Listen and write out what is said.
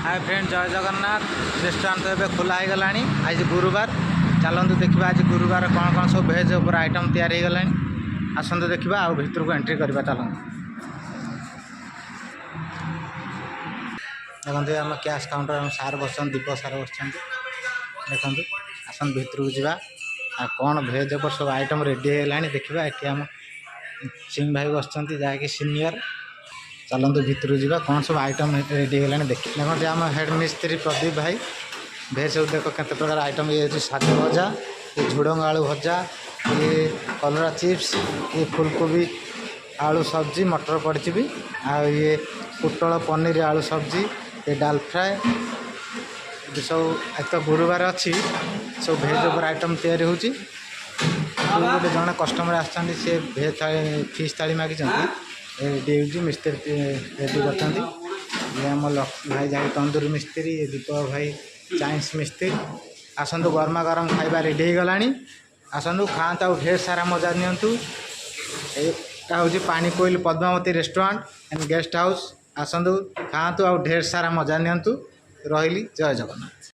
Hi friend, जय Jagannath. Restaurant तो ए खोला गला आज गुरुवार। चलतु देखा आज गुरुवार कौन कौन सब भेज उपर आइटम तैयारी गला। आसतु देखा आ भर को एंट्री करवा। चलतु देखते आम कैश काउंटर आम सार बस दीप सार बस देखु आसतु भर को जा कौन भेज उपर सब आइटम रेडी है देखा। ये आम सिंह भाई बस जहाँकि सीनियर। चलतु भर जा कौन सब आइटम रेडी है देखते आम हेड मिस्त्री प्रदीप भाई भेज सब देख केते प्रकार आइटम। ये साग भजा, ये झुड़ंग आलू भजा, ये कलरा चिप्स, ये फुलकोबी आलू सब्जी मटर पड़ी भी, ये पोटल पनीर आलू सब्जी, ये डाल फ्राए सब। आज तो गुरुवार अच्छी सब भेज उपर आइटम तैयारी होची। गोटे जड़े कस्टमर आसछन्ती से भेज थाली फिश थाली मागी रेडी हो मिस्त्री रेडी करते। ये आम लक्ष्मी भाई जाए तंदूरी मिस्त्री, ये दीपक भाई चाइनीज मिस्त्री। आसतु गरमा गरम खाଇବା रेडी हो गला। आसतु खात ढेर सारा मजा नियंतु। यहाँ हूँ Panikoili Padmavati restaurant and guest house. आसतु खातु ढेर सारा मजा नियंतु। रही जय जगन्नाथ।